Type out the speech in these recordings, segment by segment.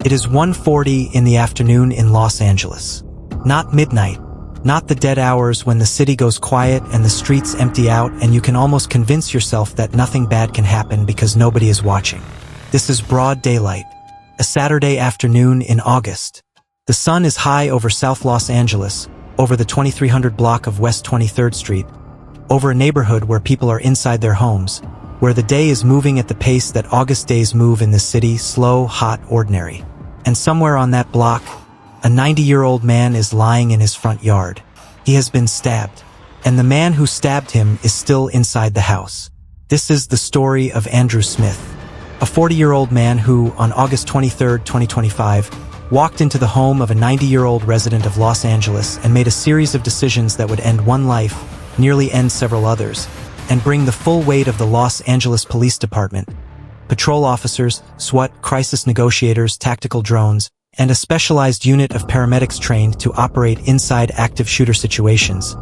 It is 1:40 in the afternoon in Los Angeles. Not midnight, not the dead hours when the city goes quiet and the streets empty out and you can almost convince yourself that nothing bad can happen because nobody is watching. This is broad daylight, a Saturday afternoon in August. The sun is high over South Los Angeles, over the 2300 block of West 23rd Street, over a neighborhood where people are inside their homes, where the day is moving at the pace that August days move in the city, slow, hot, ordinary. And somewhere on that block, a 90-year-old man is lying in his front yard. He has been stabbed, and the man who stabbed him is still inside the house. This is the story of Andrew Smith, a 40-year-old man who, on August 23, 2025, walked into the home of a 90-year-old resident of Los Angeles and made a series of decisions that would end one life, nearly end several others, and bring the full weight of the Los Angeles Police Department, patrol officers, SWAT, crisis negotiators, tactical drones, and a specialized unit of paramedics trained to operate inside active shooter situations,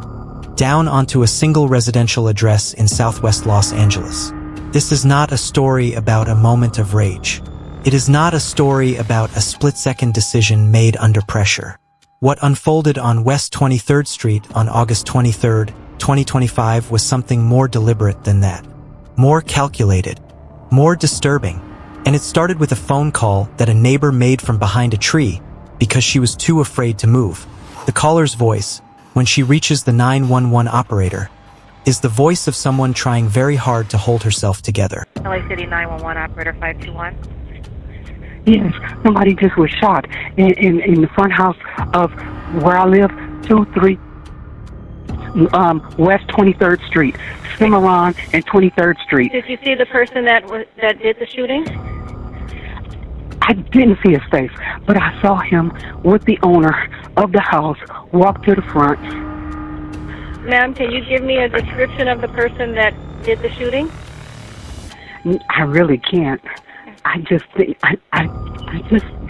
down onto a single residential address in southwest Los Angeles. This is not a story about a moment of rage. It is not a story about a split-second decision made under pressure. What unfolded on West 23rd Street on August 23, 2025 was something more deliberate than that. More calculated, more disturbing. And it started with a phone call that a neighbor made from behind a tree because she was too afraid to move. The caller's voice, when she reaches the 911 operator, is the voice of someone trying very hard to hold herself together. LA City 911 operator 521. Yes, somebody just was shot in the front house of where I live, 23 West 23rd Street, Cimarron and 23rd Street. Did you see the person that did the shooting? I didn't see his face, but I saw him with the owner of the house walk to the front. Ma'am, can you give me a description of the person that did the shooting? I really can't. I just think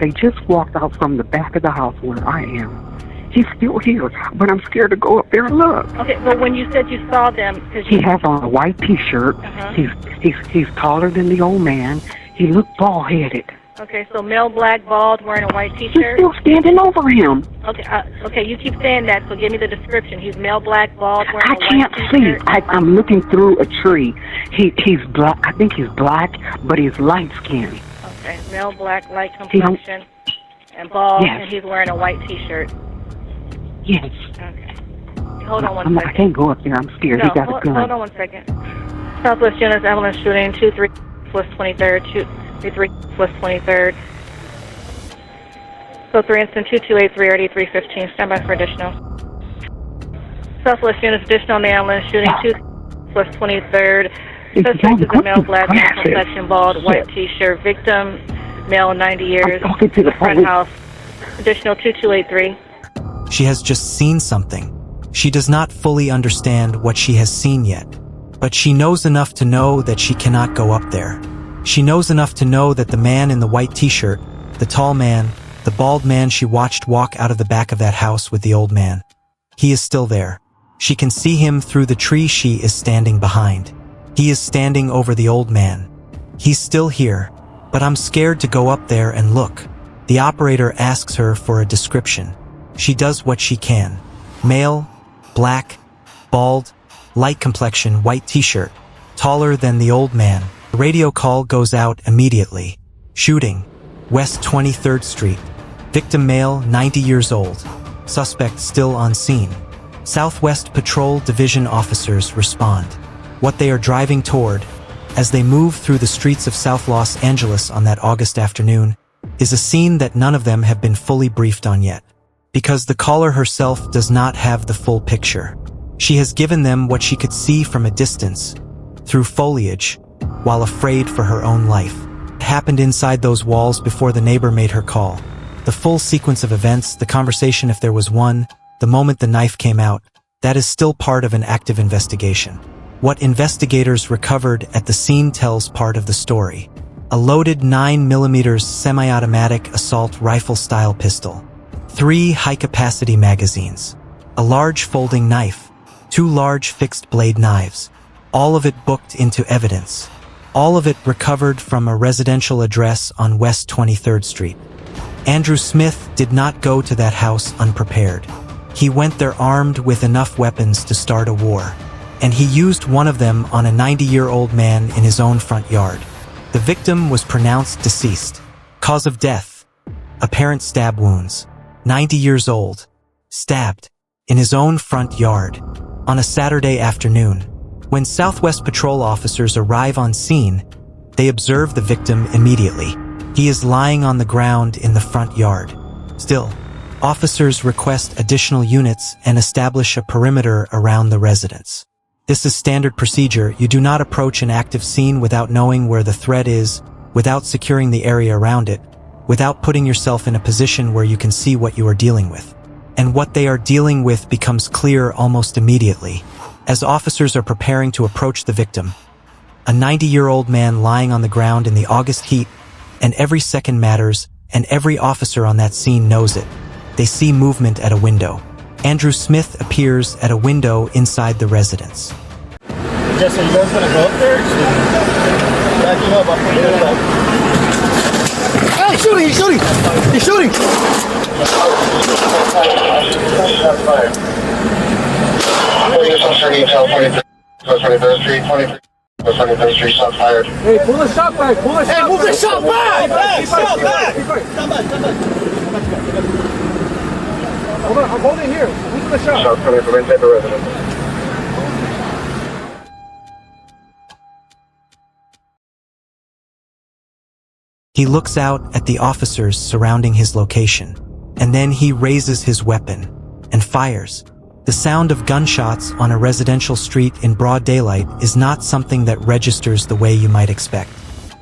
they just walked out from the back of the house where I am. He's still here, but I'm scared to go up there and look. Okay, but when you said you saw them, he has on a white T-shirt. He's taller than the old man. He looked bald-headed. Okay, so male, black, bald, wearing a white He's T-shirt. still standing over him. Okay, you keep saying that, so give me the description. He's male, black, bald, wearing I a white can't T-shirt. see. I'm looking through a tree. He's black. I think he's black, but he's light skinned. Okay, male, black, light complexion, and bald, Yes. and he's wearing a white T-shirt. Yes. Okay. Hold on one second. I can't go up there. I'm scared. He got a gun. Hold on one second. Southwest Units Evelyn shooting 23 West 23rd, 23 West 23rd. So 3 instant 2283 RD 315. Stand by for additional. Southwest Units additional on the ambulance shooting 2 West 23rd. Suspect is a male, black, complexion, bald, white T-shirt. Victim, male, 90 years. To the front house. Additional 2283. She has just seen something. She does not fully understand what she has seen yet, but she knows enough to know that she cannot go up there. She knows enough to know that the man in the white T-shirt, the tall man, the bald man she watched walk out of the back of that house with the old man, he is still there. She can see him through the tree she is standing behind. He is standing over the old man. He's still here, but I'm scared to go up there and look. The operator asks her for a description. She does what she can. Male, black, bald, light complexion, white T-shirt, taller than the old man. The radio call goes out immediately. Shooting, West 23rd Street. Victim male, 90 years old. Suspect still on scene. Southwest Patrol Division officers respond. What they are driving toward, as they move through the streets of South Los Angeles on that August afternoon, is a scene that none of them have been fully briefed on yet. Because the caller herself does not have the full picture. She has given them what she could see from a distance, through foliage, while afraid for her own life. It happened inside those walls before the neighbor made her call. The full sequence of events, the conversation if there was one, the moment the knife came out, that is still part of an active investigation. What investigators recovered at the scene tells part of the story. A loaded 9mm semi-automatic assault rifle-style pistol. 3 high-capacity magazines. A large folding knife. 2 large fixed-blade knives. All of it booked into evidence. All of it recovered from a residential address on West 23rd Street. Andrew Smith did not go to that house unprepared. He went there armed with enough weapons to start a war. And he used one of them on a 90-year-old man in his own front yard. The victim was pronounced deceased. Cause of death: apparent stab wounds. 90 years old. Stabbed. In his own front yard. On a Saturday afternoon. When Southwest Patrol officers arrive on scene, they observe the victim immediately. He is lying on the ground in the front yard. Still, officers request additional units and establish a perimeter around the residence. This is standard procedure. You do not approach an active scene without knowing where the threat is, without securing the area around it, without putting yourself in a position where you can see what you are dealing with. And what they are dealing with becomes clear almost immediately. As officers are preparing to approach the victim, a 90-year-old man lying on the ground in the August heat, and every second matters, and every officer on that scene knows it. They see movement at a window. Andrew Smith appears at a window inside the residence. Jesse, you guys gonna go up there? Backing up, I'll put it up. Hey, he's shooting! He's shooting! He's shooting! Shot fired. Hey, pull the shot back! Pull the shot back! Hey, move the shot back! Shot back! Stand by, stand by. Hold on, I'm holding here. Who's the shot? Shot coming from inside the residence. He looks out at the officers surrounding his location, and then he raises his weapon and fires. The sound of gunshots on a residential street in broad daylight is not something that registers the way you might expect.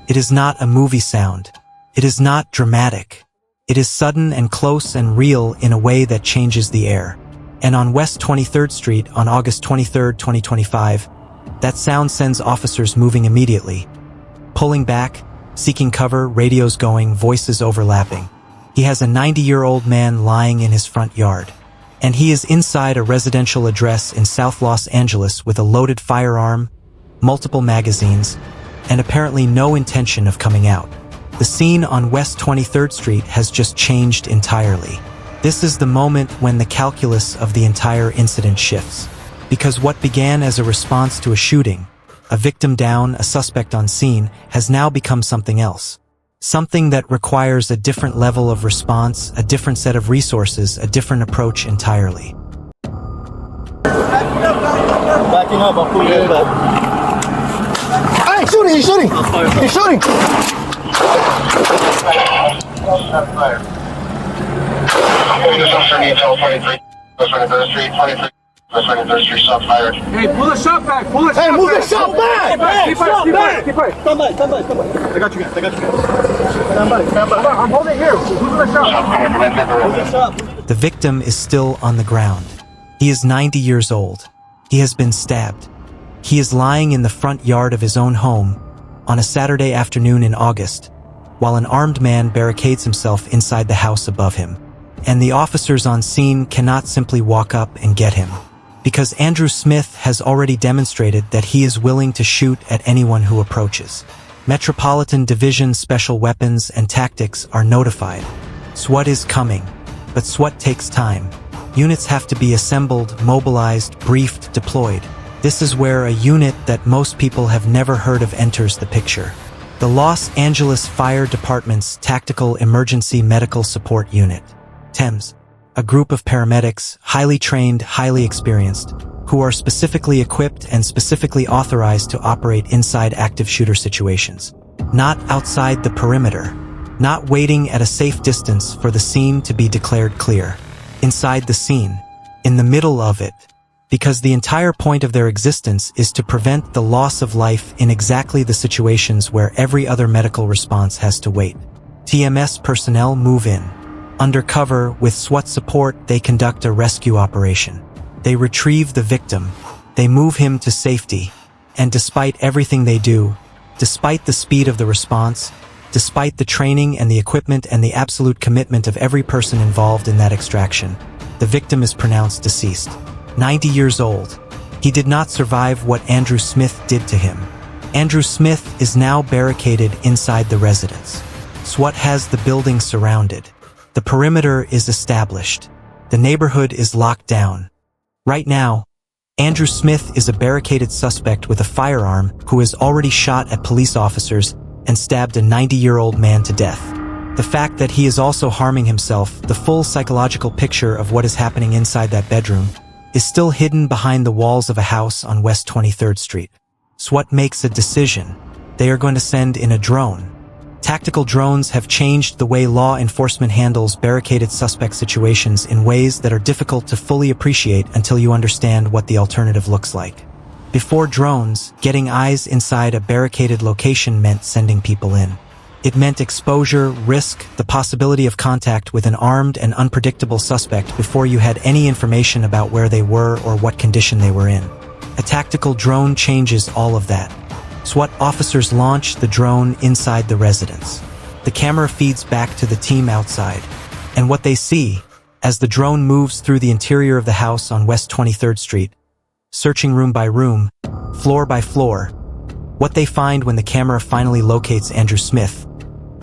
It is not a movie sound. It is not dramatic. It is sudden and close and real in a way that changes the air. And on West 23rd Street on August 23, 2025, that sound sends officers moving immediately. Pulling back, seeking cover, radios going, voices overlapping. He has a 90-year-old man lying in his front yard. And he is inside a residential address in South Los Angeles with a loaded firearm, multiple magazines, and apparently no intention of coming out. The scene on West 23rd Street has just changed entirely. This is the moment when the calculus of the entire incident shifts. Because what began as a response to a shooting, a victim down, a suspect on scene, has now become something else. Something that requires a different level of response, a different set of resources, a different approach entirely. Backing up, I'll pull you back. Hey, he's shooting! He's shooting! He's shooting! Shot fired. Hey, pull the shot back! Pull the shot back! Hey, move the shot back! Keep fight! Stand by! Stand by! I got you guys. Stand by! Stand by! I'm holding here. Who's in the shot? The victim is still on the ground. He is 90 years old. He has been stabbed. He is lying in the front yard of his own home on a Saturday afternoon in August, while an armed man barricades himself inside the house above him. And the officers on scene cannot simply walk up and get him, because Andrew Smith has already demonstrated that he is willing to shoot at anyone who approaches. Metropolitan Division Special Weapons and Tactics are notified. SWAT is coming, but SWAT takes time. Units have to be assembled, mobilized, briefed, deployed. This is where a unit that most people have never heard of enters the picture. The Los Angeles Fire Department's Tactical Emergency Medical Support Unit, TEMS, a group of paramedics, highly trained, highly experienced, who are specifically equipped and specifically authorized to operate inside active shooter situations. Not outside the perimeter. Not waiting at a safe distance for the scene to be declared clear. Inside the scene. In the middle of it. Because the entire point of their existence is to prevent the loss of life in exactly the situations where every other medical response has to wait. TMS personnel move in. Undercover, with SWAT support, they conduct a rescue operation. They retrieve the victim. They move him to safety. And despite everything they do, despite the speed of the response, despite the training and the equipment and the absolute commitment of every person involved in that extraction, the victim is pronounced deceased. 90 years old. He did not survive what Andrew Smith did to him. Andrew Smith is now barricaded inside the residence. SWAT has the building surrounded. The perimeter is established. The neighborhood is locked down. Right now, Andrew Smith is a barricaded suspect with a firearm who has already shot at police officers and stabbed a 90-year-old man to death. The fact that he is also harming himself, the full psychological picture of what is happening inside that bedroom, is still hidden behind the walls of a house on West 23rd Street. SWAT makes a decision. They are going to send in a drone. Tactical drones have changed the way law enforcement handles barricaded suspect situations in ways that are difficult to fully appreciate until you understand what the alternative looks like. Before drones, getting eyes inside a barricaded location meant sending people in. It meant exposure, risk, the possibility of contact with an armed and unpredictable suspect before you had any information about where they were or what condition they were in. A tactical drone changes all of that. SWAT officers launch the drone inside the residence. The camera feeds back to the team outside. And what they see, as the drone moves through the interior of the house on West 23rd Street, searching room by room, floor by floor, what they find when the camera finally locates Andrew Smith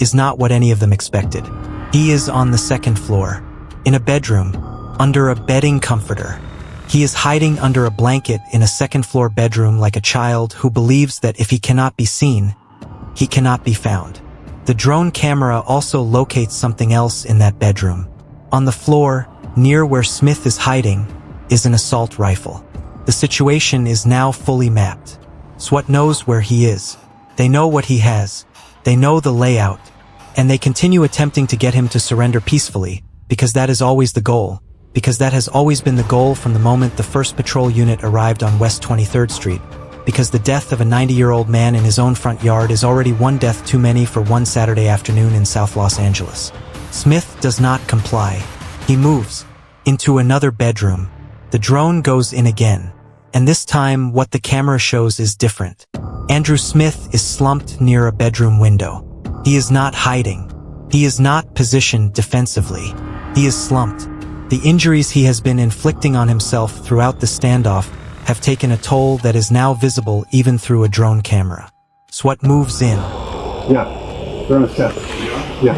is not what any of them expected. He is on the second floor, in a bedroom, under a bedding comforter. He is hiding under a blanket in a second-floor bedroom like a child who believes that if he cannot be seen, he cannot be found. The drone camera also locates something else in that bedroom. On the floor, near where Smith is hiding, is an assault rifle. The situation is now fully mapped. SWAT knows where he is. They know what he has. They know the layout. And they continue attempting to get him to surrender peacefully, because that is always the goal. Because that has always been the goal from the moment the first patrol unit arrived on West 23rd Street. Because the death of a 90-year-old man in his own front yard is already one death too many for one Saturday afternoon in South Los Angeles. Smith does not comply. He moves into another bedroom. The drone goes in again. And this time, what the camera shows is different. Andrew Smith is slumped near a bedroom window. He is not hiding. He is not positioned defensively. He is slumped. The injuries he has been inflicting on himself throughout the standoff have taken a toll that is now visible even through a drone camera. SWAT moves in. Yeah, they're on his chest. Yeah.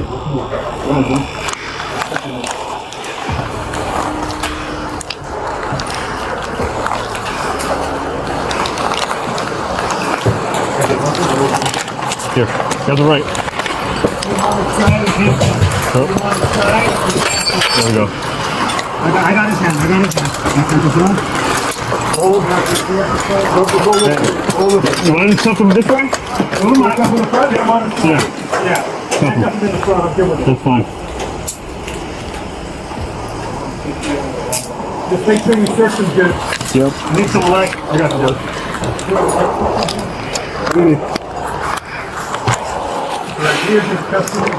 Here, have the right. Oh. There we go. I got his hand. Hold. You want to stuff him this way? Yeah. That's fine. Just make sure you search him good. Yep. I need some light. I got you. Here's his custody.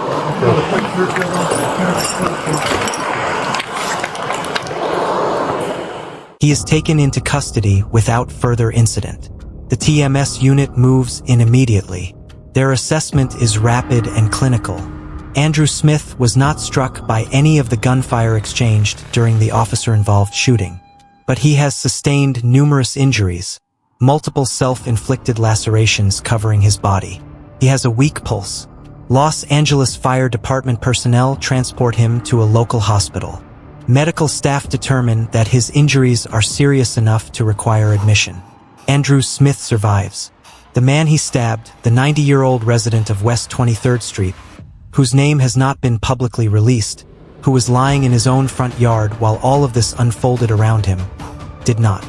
He is taken into custody without further incident. The TMS unit moves in immediately. Their assessment is rapid and clinical. Andrew Smith was not struck by any of the gunfire exchanged during the officer-involved shooting, but he has sustained numerous injuries, multiple self-inflicted lacerations covering his body. He has a weak pulse. Los Angeles Fire Department personnel transport him to a local hospital. Medical staff determine that his injuries are serious enough to require admission. Andrew Smith survives. The man he stabbed, the 90-year-old resident of West 23rd Street, whose name has not been publicly released, who was lying in his own front yard while all of this unfolded around him, did not.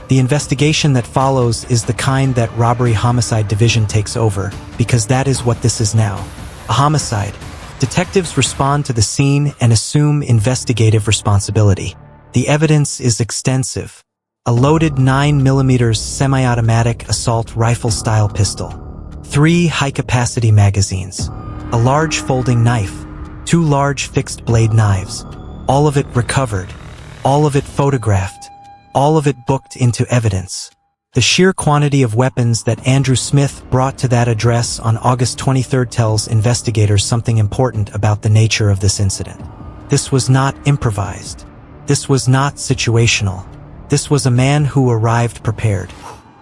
The investigation that follows is the kind that Robbery Homicide Division takes over, because that is what this is now. A homicide. Detectives respond to the scene and assume investigative responsibility. The evidence is extensive. A loaded 9mm semi-automatic assault rifle-style pistol. 3 high-capacity magazines. A large folding knife. 2 large fixed-blade knives. All of it recovered. All of it photographed. All of it booked into evidence. The sheer quantity of weapons that Andrew Smith brought to that address on August 23rd tells investigators something important about the nature of this incident. This was not improvised. This was not situational. This was a man who arrived prepared.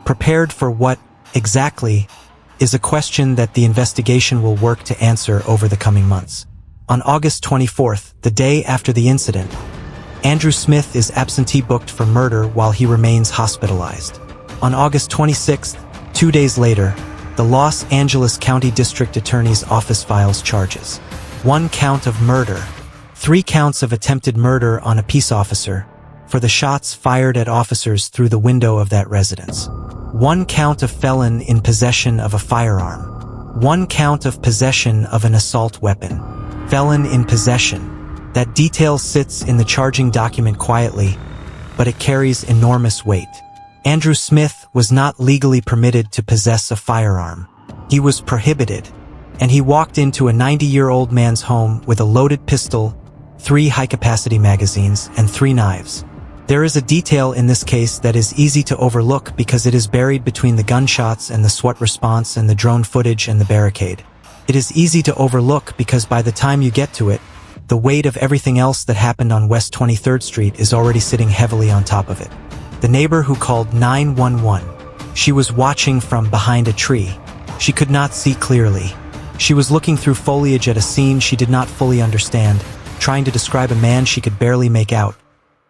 Prepared for what, exactly, is a question that the investigation will work to answer over the coming months. On August 24th, the day after the incident, Andrew Smith is absentee booked for murder while he remains hospitalized. On August 26th, 2 days later, the Los Angeles County District Attorney's Office files charges. 1 count of murder, 3 counts of attempted murder on a peace officer for the shots fired at officers through the window of that residence. 1 count of felon in possession of a firearm. 1 count of possession of an assault weapon. Felon in possession. That detail sits in the charging document quietly, but it carries enormous weight. Andrew Smith was not legally permitted to possess a firearm. He was prohibited, and he walked into a 90-year-old man's home with a loaded pistol, 3 high-capacity magazines, and 3 knives. There is a detail in this case that is easy to overlook because it is buried between the gunshots and the SWAT response and the drone footage and the barricade. It is easy to overlook because by the time you get to it, the weight of everything else that happened on West 23rd Street is already sitting heavily on top of it. The neighbor who called 911. She was watching from behind a tree. She could not see clearly. She was looking through foliage at a scene she did not fully understand, trying to describe a man she could barely make out,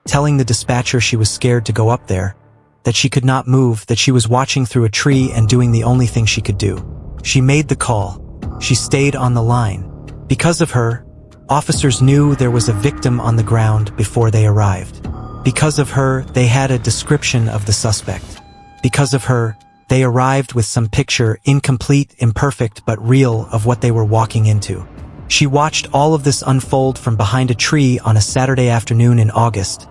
telling the dispatcher she was scared to go up there, that she could not move, that she was watching through a tree and doing the only thing she could do. She made the call. She stayed on the line. Because of her, officers knew there was a victim on the ground before they arrived. Because of her, they had a description of the suspect. Because of her, they arrived with some picture, incomplete, imperfect, but real, of what they were walking into. She watched all of this unfold from behind a tree on a Saturday afternoon in August,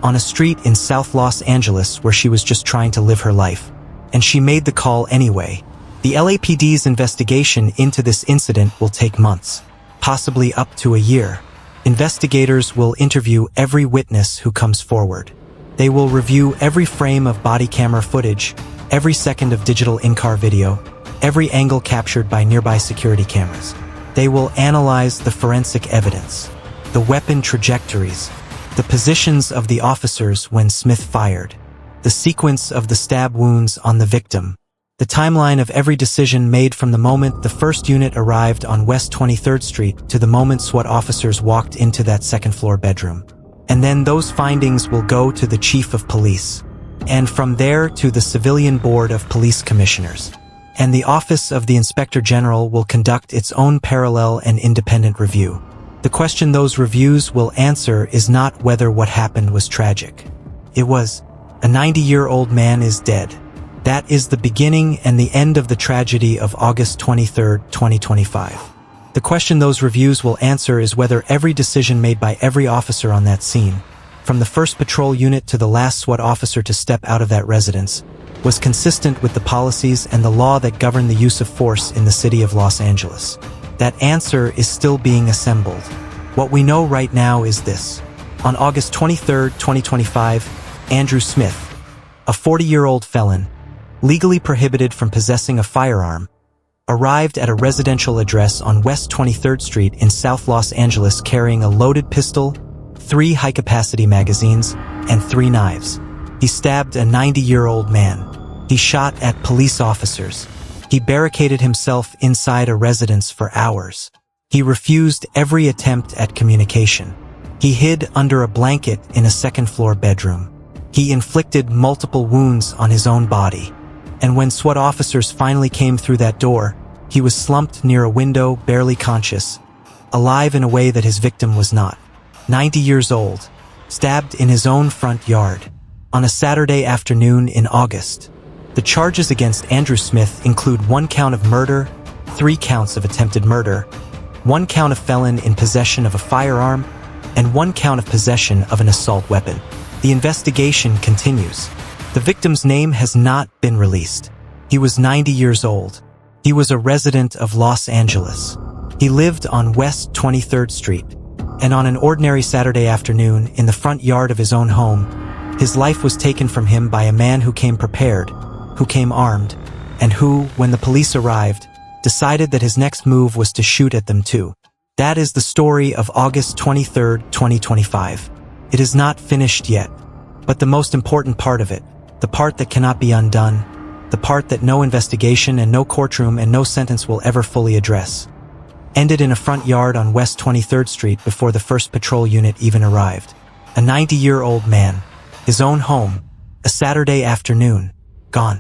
on a street in South Los Angeles where she was just trying to live her life. And she made the call anyway. The LAPD's investigation into this incident will take months, possibly up to a year. Investigators will interview every witness who comes forward. They will review every frame of body camera footage, every second of digital in-car video, every angle captured by nearby security cameras. They will analyze the forensic evidence, the weapon trajectories, the positions of the officers when Smith fired, the sequence of the stab wounds on the victim, the timeline of every decision made from the moment the first unit arrived on West 23rd Street to the moment SWAT officers walked into that second-floor bedroom. And then those findings will go to the Chief of Police, and from there to the Civilian Board of Police Commissioners. And the Office of the Inspector General will conduct its own parallel and independent review. The question those reviews will answer is not whether what happened was tragic. It was, a 90-year-old man is dead. That is the beginning and the end of the tragedy of August 23, 2025. The question those reviews will answer is whether every decision made by every officer on that scene, from the first patrol unit to the last SWAT officer to step out of that residence, was consistent with the policies and the law that govern the use of force in the city of Los Angeles. That answer is still being assembled. What we know right now is this. On August 23, 2025, Andrew Smith, a 40-year-old felon, legally prohibited from possessing a firearm, arrived at a residential address on West 23rd Street in South Los Angeles carrying a loaded pistol, 3 high-capacity magazines, and 3 knives. He stabbed a 90-year-old man. He shot at police officers. He barricaded himself inside a residence for hours. He refused every attempt at communication. He hid under a blanket in a second-floor bedroom. He inflicted multiple wounds on his own body. And when SWAT officers finally came through that door, he was slumped near a window, barely conscious, alive in a way that his victim was not. 90 years old, stabbed in his own front yard, on a Saturday afternoon in August. The charges against Andrew Smith include 1 count of murder, 3 counts of attempted murder, 1 count of felon in possession of a firearm, and 1 count of possession of an assault weapon. The investigation continues. The victim's name has not been released. He was 90 years old. He was a resident of Los Angeles. He lived on West 23rd Street, and on an ordinary Saturday afternoon in the front yard of his own home, his life was taken from him by a man who came prepared, who came armed, and who, when the police arrived, decided that his next move was to shoot at them too. That is the story of August 23, 2025. It is not finished yet, but the most important part of it, the part that cannot be undone, the part that no investigation and no courtroom and no sentence will ever fully address. ended in a front yard on West 23rd Street before the first patrol unit even arrived. A 90-year-old man, his own home, a Saturday afternoon, gone.